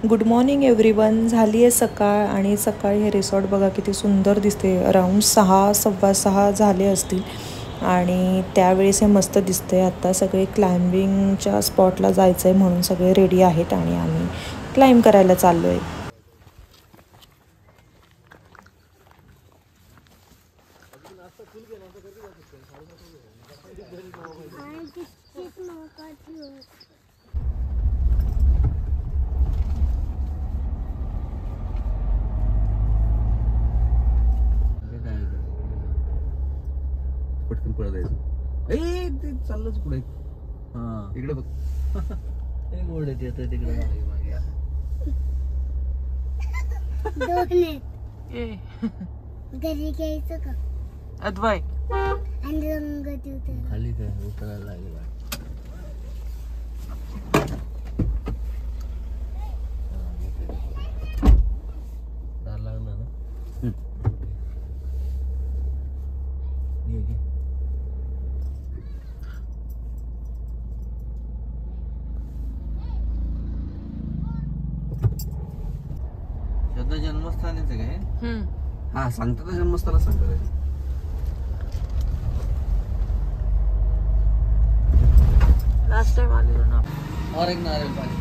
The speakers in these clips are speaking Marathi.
Good morning everyone. झाली आहे सकाळ आणि सकाळी हे रिसॉर्ट बघा किती सुंदर दिसते. अराऊंड 6:15 झाले असतील आणि त्यावेळेस हे मस्त दिसते. आत्ता सगळे क्लाइम्बिंगच्या स्पॉटला जायचं आहे म्हणून सगळे रेडी आहेत आणि आम्ही क्लाइम्ब करायला चाललो आहे. पटकन पळत जायचं. ए ते चाललंच पुढे. हा इकडे बघ. ते गोड येते तिकडे. घरी घ्यायचं का अद्वय आणि रंग खाली काय उतरायला लागेल. लागणार ना. श्रद्धा जन्मस्थानीच आहे काय? हा सांगतात जन्मस्थानच सांगतात. लास्ट टाइम आलेलो ना. और एक नारळ पाणी.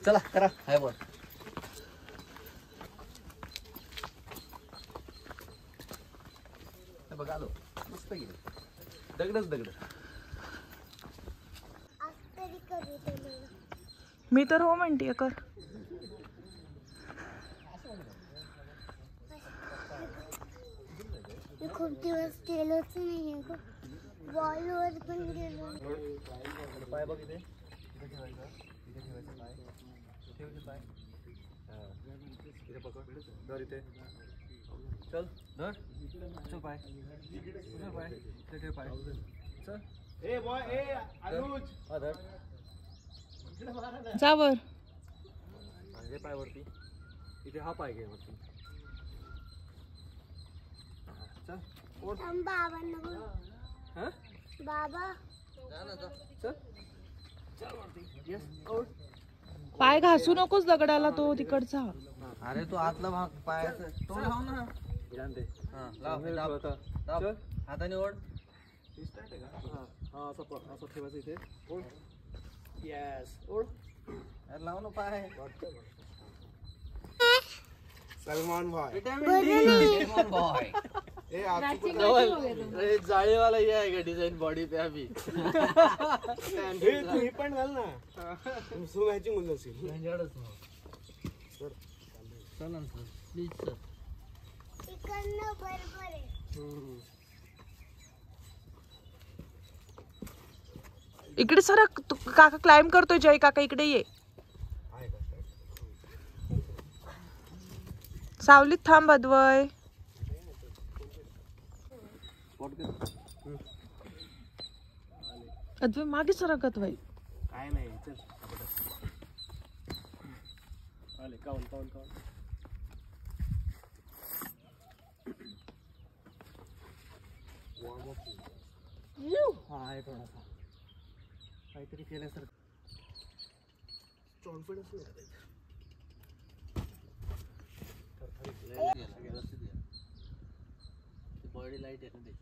चला करा. हाय बोल. बघ आलो. मस्त गेले. दगडच दगड. मी तर हो म्हणते कर. खूप दिवस गेलोच नाहीये ग. वॉलवर पण गेलो. पाय बघ इथे. इथे ठेवायचा. इथे ठेवायचा पाय. ठेव इथे पाय. इथे पकड. धर इथे. चल धर. चल पाय. चल पाय. इथे ठेव पाय. चल. ए बॉय ए अनुज. हा धर. जा वर. हे पाय वरती. इथे हा पाय घे वरती. चल. ओढ. बाबांना बोल. हां बाबा जा ना जा. चल. चल वरती. यस ओढ. पाय घासू नकोस दगडाला तो तिकडचा. अरे तो आतला भाग पायाचा तो लाव ना. ध्यान दे. हां लाव. दाब. हाताने ओढ. स्टार्ट आहे का? हां असं ठेवायचं इथे. ओढ. यस ओढ. अरे लाव ना पाय. सलमान भाई. Vitamin D. सलमान भाई. ए आपको अरे जाळे वाला ये आहे का डिजाइन बॉडी पे अभी. ए तू ही पण घाल ना. सो मॅचिंग होऊन जाईल. रंजाडच ना. चल ना सर प्लीज सर. इकडनं बरोबर आहे. इकडे सर काका क्लाइम्ब करतोय. जय काका इकडे ये. सावलीत थांब अद्वय. अद्वय मागे सरकत भाई. काय नाही चल. आले काउन काउन काउन. हा आहे थोडासा काहीतरी केल्यासारखं. कॉन्फिडन्स नाही. बॉडी लाइट है ना.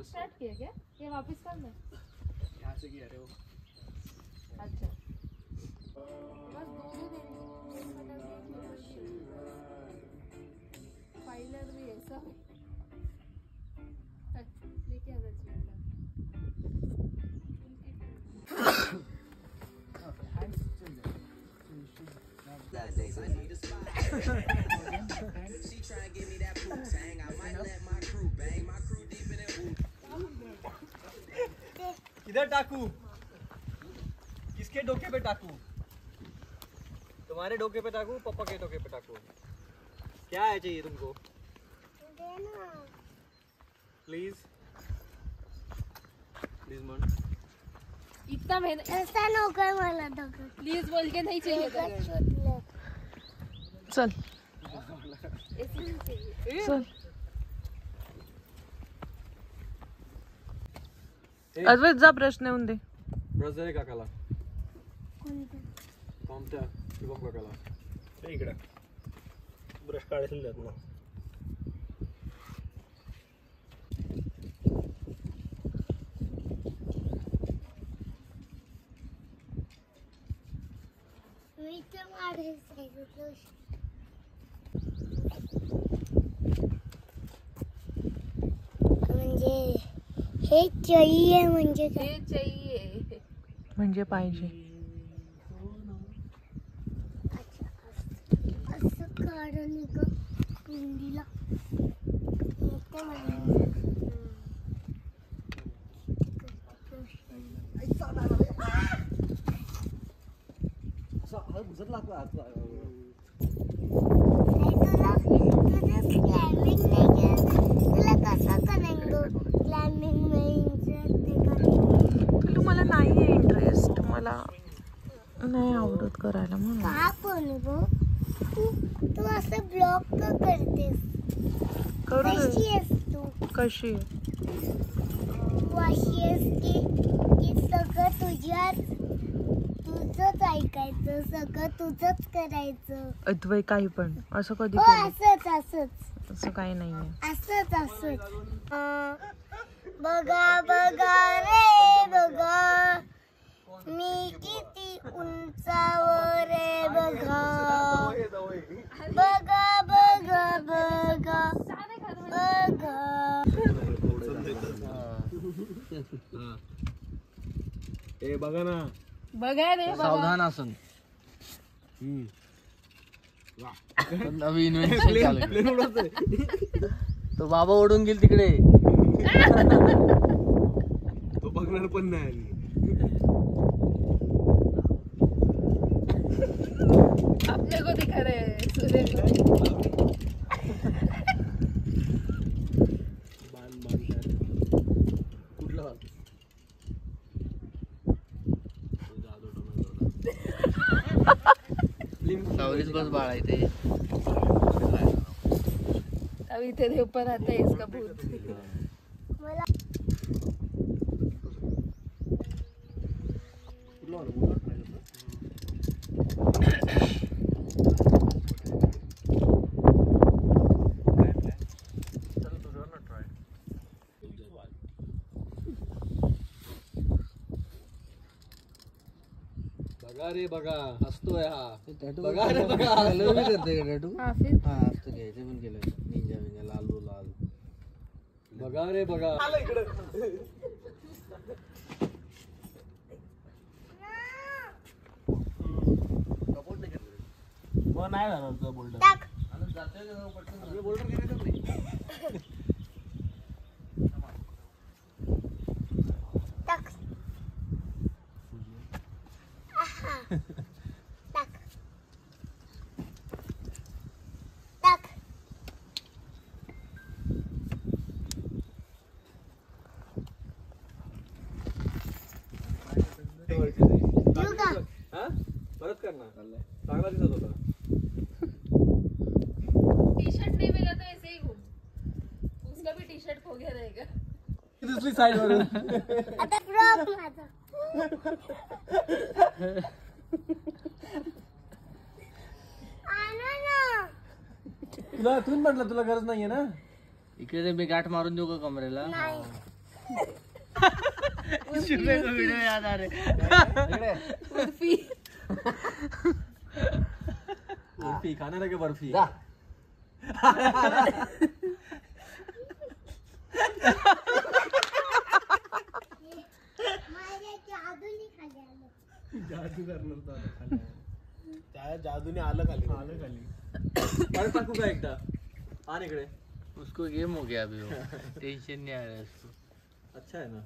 स्टार्ट किया क्या? ये वापस करना है? यहाँ से किया रे वो. अच्छा बस 2 दिन फाइलर भी ऐसा लेके आ जाइए. किधर टाकू? किसके डोके पे टाकू? तुम्हारे डोके पे टाकू पापा के डोके पे टाकू क्या है चाहिए तुमको देना प्लीज प्लीज मन इतना मेहनत ऐसा नकोय मला दगड प्लीज बोल के नहीं चाहिए था शोधलं चल चल अद्वैत जा प्रश्न येऊन दे. ब्रश दे काकाला कोणतं कोणत्या शुभम काकाला इकडे ब्रश काढायला जात ना. मी तर मारायचं म्हणजे हे चाहिए म्हणजे काय ये चाहिए म्हणजे पाहिजे. असं काढून ग कुंडीला येते मला असं बुजत लागला तुझं क्लाइम्बिंग नाही केलं तुला कसं करेंगे क्लाइम्बिंग तुला मला नाही आहे इंटरेस्ट. मला नाही आवडत करायला म्हणून. का पण गो तू तू असं ब्लॉक का करतेस करू कशी दे. आहेस तू कशी तू अशी आहेस की सगळं तुझंच ऐकायचं सगळं तुझंच करायचं अद्वै काही पण असं कधी हो केलं? असंच असं काही नाहीये. असंच बघा बघा रे बघा मी किती उंचावर रे बघा बघा बघा बघा बघा ए बघा ना बघा रे सावधान आसन नवीन इन्व्हेंशन चालू प्लेन उडवतोय. तो बाबा ओढून गेल तिकडे. तो बघणार पण नाही आली. अपने को दिखा रहे हैं सूर्य को. कुठला सावलीच बस बाळा इथे. अभी तेरे ऊपर आता है इसका भूत. मला बघा रे बघा हसतोय हा टॅटू बघा रे बघा करते का टॅटू? हाँ फिर हा असतं घ्यायचं पण केलं निंजा विंजा लालू लाल. बघा रे बघा मग नाही जाणार तुझा बोल्डर. टाक टाक आहा. टाक टाक देऊ का हा परत कर ना चांगला दिसत होता. टी शर्ट नहीं मिला तो ऐसे ही घूम. उसका भी टी शर्ट खो गया रहेगा. दुसरी साईड वरून आता क्रॉप माझा आणा ना तुला तूच म्हटलं तुला गरज नाहीये ना. इकडे मी गाठ मारून देऊ का कमरेला? नाही व्हिडिओ याद आ रे. उर्फी बर्फी खाणार आहे का बर्फी माझ्या जादूनी खाली आलं जादू करणार होता. त्या जादूने आलं खाली. परत टाकू का एकदा आण इकडे. उसको गेम हो गया अभी वो. टेंशन नहीं आ रहा है उसको. अच्छा आहे ना.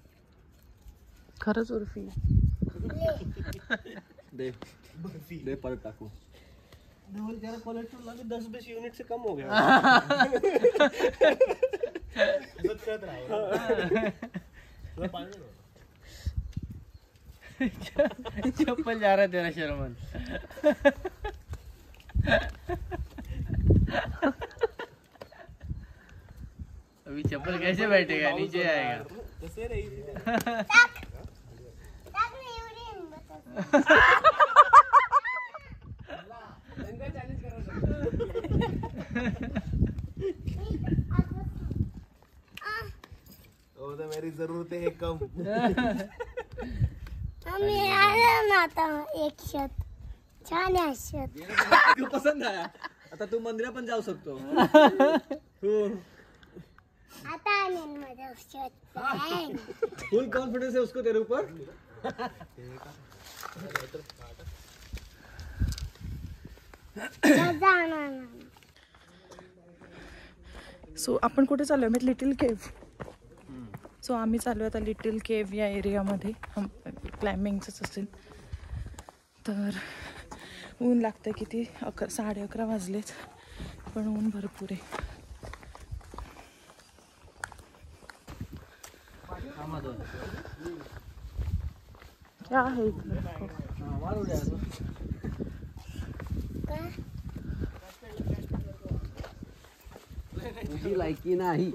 खरंच उर्फी. दे दे परत टाकू. धवल तेरा कोलेस्ट्रॉल अभी 10-20 यूनिट से कम हो गया। चप्पल जा रहा है तेरा शर्मन। अभी चप्पल कैसे बैठेगा, नीचे आएगा। टाक ना एवढी बस तो मेरी जरूरतें है कम। आम्ही आलो ना आता एक शत छान आहे शत तू पसंद आया, आता तू मंदिरात पण जाऊ शकतो। आता आणेन माझं शत फुल कॉन्फिडेंस है उसको तेरे ऊपर। जाणार सो आपण कुठे चालू आहे? Little cave. सो आम्ही चालू आहे आता लिटिल केव्ह या एरियामध्ये. क्लाइम्बिंगचंच असेल. तर ऊन लागतं किती 11:30 वाजलेच, पण ऊन भरपूर आहे. क्या आहे इकडे? तुझी लायकी नाही।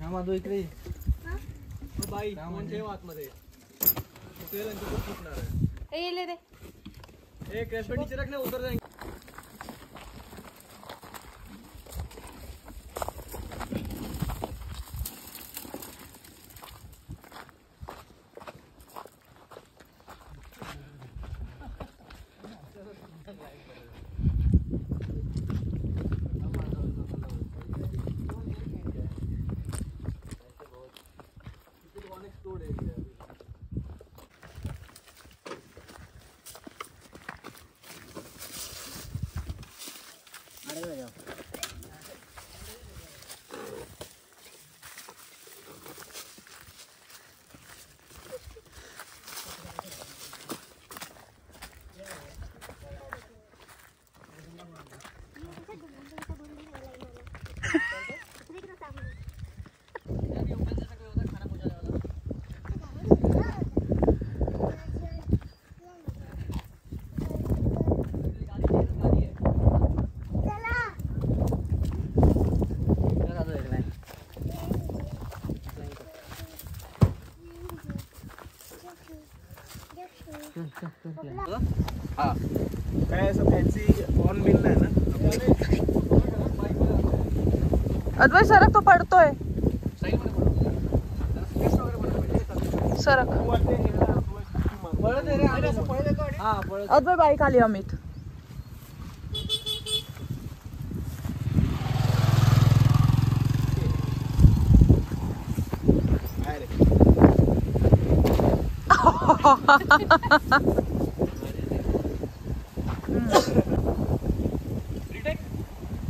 हा माधव इकडे बाई कोण ठेव आतमध्ये, तेल आणि तू फुटणार आहे। ये ले रे. एक रेस्पेक्ट नीचे रखना, उतर जाएंगे। हाँ काय असं फॅन्सी हॉर्न बिल नाही ना? अद्वैत सरक, तो पडतोय. सरक. अद्वैत बाईक आली अमित.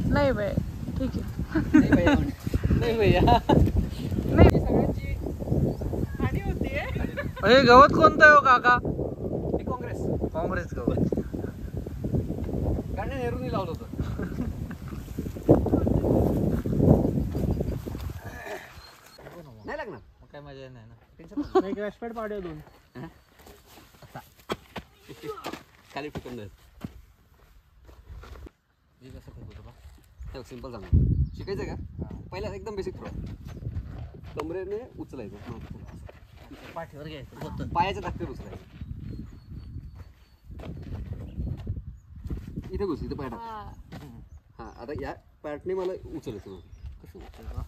नाही बाई, ठीक आहे. नाही भैया. नाही सगळ्यांची हानी होतीये. अरे गवत कोणतं आहे हो काका? काँग्रेस काँग्रेस गवत. कारण नेहरूनी लावलं होतं। नाही लागणार, मग काय मजा नाही ना. नाही क्रॅश पॅड पाडे दोन खाली फेकून द्यायचं। हे कसं फेकू बा? हे सिंपल सांगा, शिकायचं का? पहिला एकदम बेसिक थ्रो, कमरेने उचलायचं, पाठीवर घ्यायचं होतं. पायाच्या ताकदीवर उचलायचं। इथे घुस, इथे पाय टाक। हा आता या पॅटने मला उचलायचं। कसं उचलायचं?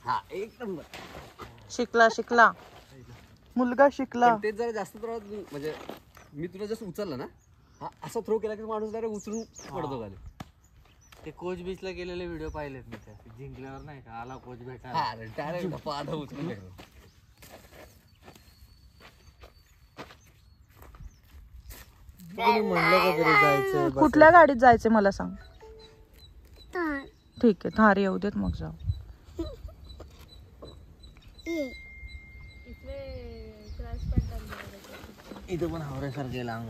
हा एक नंबर. शिकला मुलगा शिकला. तेच जरा जास्त प्रमाणात, म्हणजे मी तुला जसं उचललं ना, हा असा थ्रो केला की माणूस डायरेक्ट उचलून पडतो खाली। ते कोच बीचला गेलेले व्हिडिओ पाहिलेत मी, त्या जिंकल्यावर नाही का आला कोच भेटायला. हा डायरेक्ट पादा उचलून टाकलं। कुठल्या गाडीत जायचं मला सांग. तर ठीक आहे, थार येऊ देत मग जाऊ. ये इसमें क्रैश पैड डाल दिया। इथं पण हावऱ्यासारखे लांब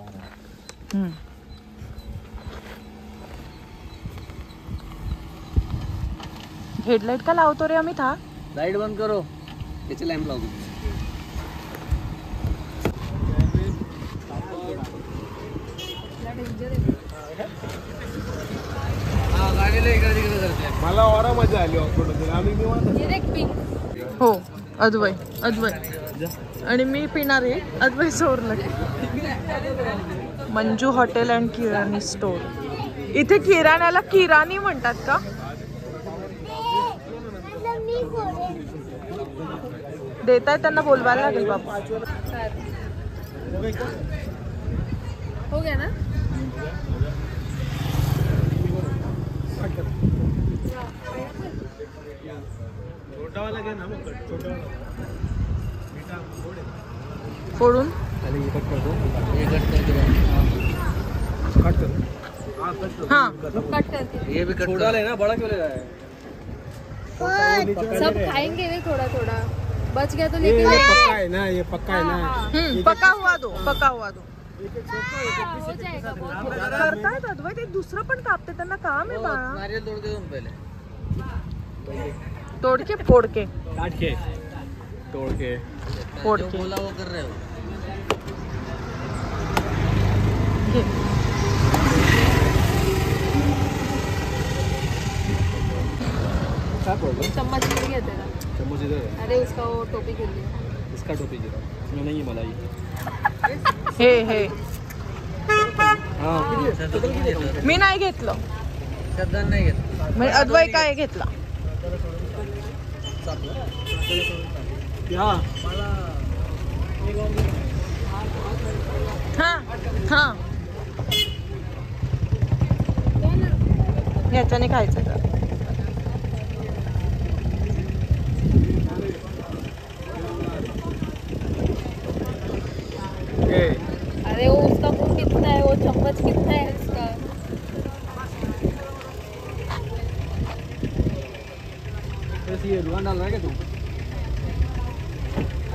हेडलाइट का लावतो रे अमित हा? लाईट बंद करो. त्याचे लॅम्प लावतो. मला वारा मजा आली ऑफरोड आम्ही हो अद्वय आणि मी पिणार आहे अद्वय सोरलं. Manju hotel and Kirani store. इथे किराण्याला किराणी म्हणतात का? देताय त्यांना बोलवायला लागेल बाबा. हो गया ना. फोडून हाँ कट करके ये भी कट छोटा लेना बड़ा क्यों ले रहा है? सब खाएंगे वे थोड़ा थोड़ा. बच गया तो लेके पक्का है ना, ये पक्का है ना. पका हुआ दो. हो जाएगा बहुत. करतायत अद्वय ते दुसरं पण कापते त्यांना काम आहे बाळा. नारियल तोड़ के तुम पहले. तोडके फोडके काट के तोड़ के फोड़ जो के. बोला वो कर रहे हो. घे. क्या बोल रहा चम्मच गिर गया तेरा. चम्मच इधर है. अरे उसका वो टोपी गिर गया. इसका टोपी गिरा. इसमें नहीं है मलाई. हे हाँ मी नाही घेतलं. श्रद्धा नाही घेत. म्हणजे अद्वय काय घेतला? क्या? हा हा याच्याने खायचं का? अरे वो उसका मुंह कितना है, वो चम्मच कितना है उसका. वैसे ये रुआन डाल रहा है क्या तू?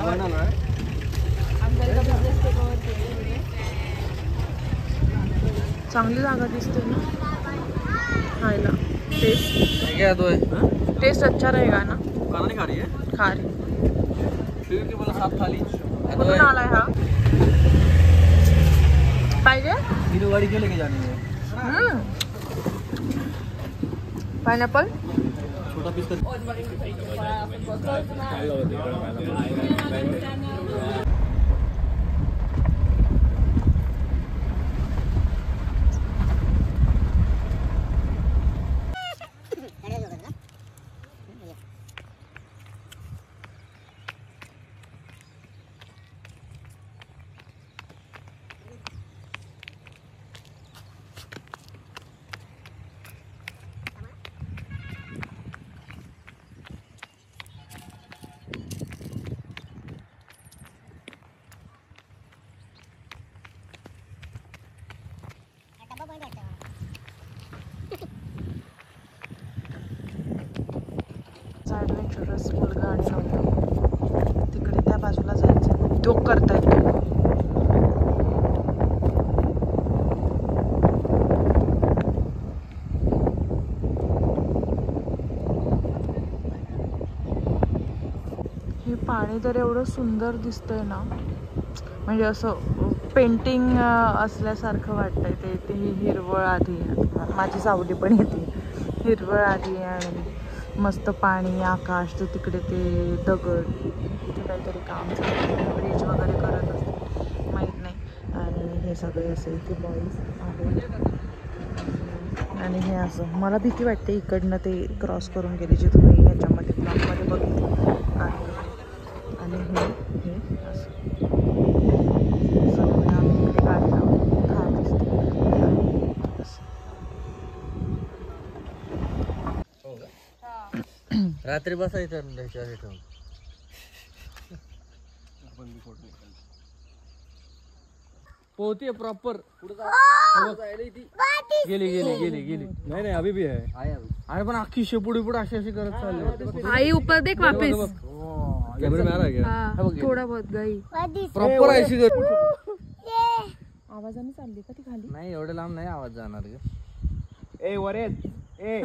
रुआन डाल रहा है? अंकल का बिजनेस टेक ओवर किया. चांगली जागा दिसते ना खायला. टेस्ट क्या तो है? टेस्ट अच्छा रहेगा ना. खाना नहीं खा रही है? खा रही. फिर के बोला साफ थाली. कुठून आलाय हा? पाहिजे? मेरी गाड़ी क्यों लेके जानी है? पाइनएप्पल. छोटा पीस कर. ॲडव्हेंचरस मुलगा आणि नव्हता. तिकडे त्या बाजूला जायचं उद्योग करतायत तो. हे पाणी तर एवढं सुंदर दिसतंय ना, म्हणजे असं पेंटिंग असल्यासारखं वाटतंय. ते हिरवळ आधी माझी सावली पण येते. हिरवळ आधी आणि मस्त पाणी, आकाश, ते तिकडे ते दगड. तिथे काहीतरी काम चालू, ब्रिज वगैरे करत असते माहीत नाही. आणि हे सगळे असे इथे बॉईज आहेत. आणि हे असं मला भीती वाटते इकडनं ते क्रॉस करून गेले, जे तुम्ही ह्याच्यामध्ये ब्लॉगमध्ये बघितलं आहे. आणि हे असं सगळे आम्ही इकडे गाडी लावून खात असते. रात्री बसायचं त्याच्यावर ठेवून. पोहती प्रॉपर. गेली गेली गेली गेली. नहीं नहीं अभी भी है. अरे पण अख्खी शेपुडी पुढे अशी अशी करत चालली. आई ऊपर देख वापस. कैमरे में आ रहा है क्या? हाँ, थोड़ा बहुत गई. प्रॉपर ऐसी कर. आवाजाने चालली का ती खाली? नाही एवढं लांब नाही आवाज जाणार ग. ए वरेत ए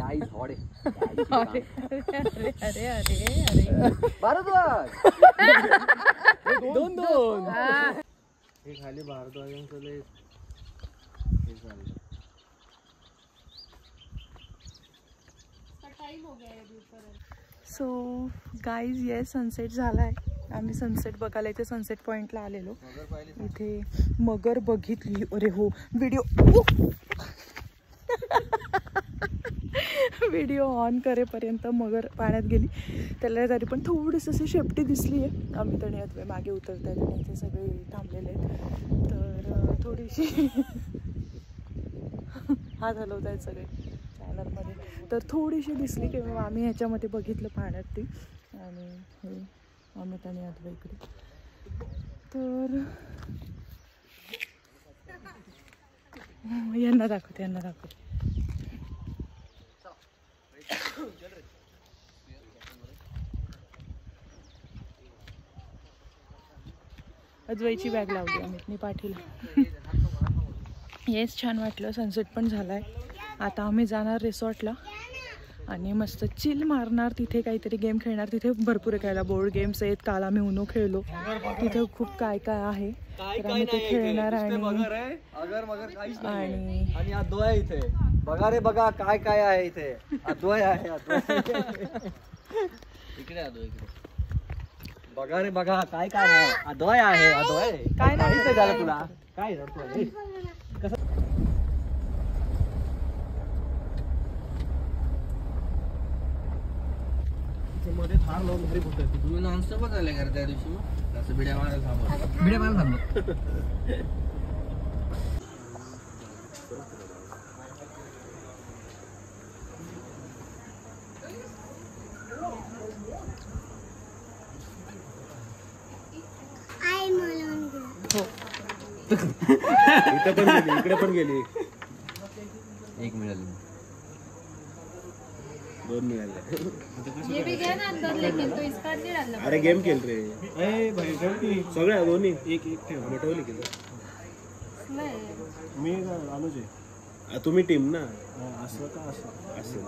आई थोडे अरे अरे अरे अरे अरे भारद्वाज दोन दोन हे खाली भारद्वाजांचं लय हे चाललं. टाइम हो गया है अभी ऊपर. सो गाईज ये सनसेट झाला आहे. आम्ही सनसेट बघायला इथे सनसेट पॉईंटला आलेलो. इथे मगर बघितली. अरे हो व्हिडिओ ऑन करेपर्यंत मगर पाण्यात गेली. त्याला तरी पण थोडीशी अशी शेपटी दिसली आहे. आम्ही तळ्यात मागे उतरत आहेत आणि इथे सगळे थांबलेले आहेत. तर थोडीशी हात हलवत आहेत सगळे चॅनलमध्ये. तर थोडीशी दिसली किंवा आम्ही ह्याच्यामध्ये बघितलं पाण्यात ती. आणि हे अमित आणि अद्वै इकडे. तर यांना दाखवते यांना दाखवते. अद्वैची बॅग लावली अमितनी पाठीला. हेच छान वाटलं. सनसेट पण झालाय. आता आम्ही जाणार रिसॉर्टला आणि मस्त चिल मारणार. तिथे काहीतरी गेम खेळणार. तिथे भरपूर खेळायला बोर्ड गेम्स आहेत. काल आम्ही उनो खेळलो. तिथे खूप काय काय आहे. तर आम्ही ते खेळणार. आणि अद्वय आहे इथे. बघा रे बघा काय काय आहे इथे. अद्वय आहे इकडे आलो इकडे. बघा रे बघा काय काय आहे. अद्वय आहे अद्वय. काय नाही झालं तुला काय रडतोय? मध्ये थार लावून भारी फोटो येतो. तुम्ही नॉनस्टॉपच आले का रे त्या दिवशी मग असं बिड्या मारायला थांबा. भिडे मार थांबलो. आई म्हणून इथे पण गेली इकडे पण गेली. एक मिळाली. दोन मिळाले. ये भी गया ना अंदर लेकिन तो इसका नहीं डालना. अरे गेम खेळ रे. ए भाई गलती सगळ्या दोन्ही एक एक ठेव. मोठवली केलं. मी अनुज आहे. तुम्ही टीम ना. असं का असं असं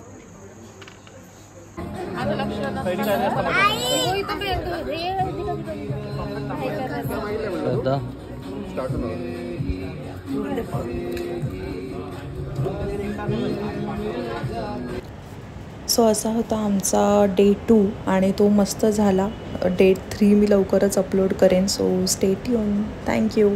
वो इथं बे तो रे श्रद्धा सो असा होता आमचा डे 2 आणि तो मस्त झाला. डे 3 मी लवकरच अपलोड करेन. So stay tune. थँक्यू.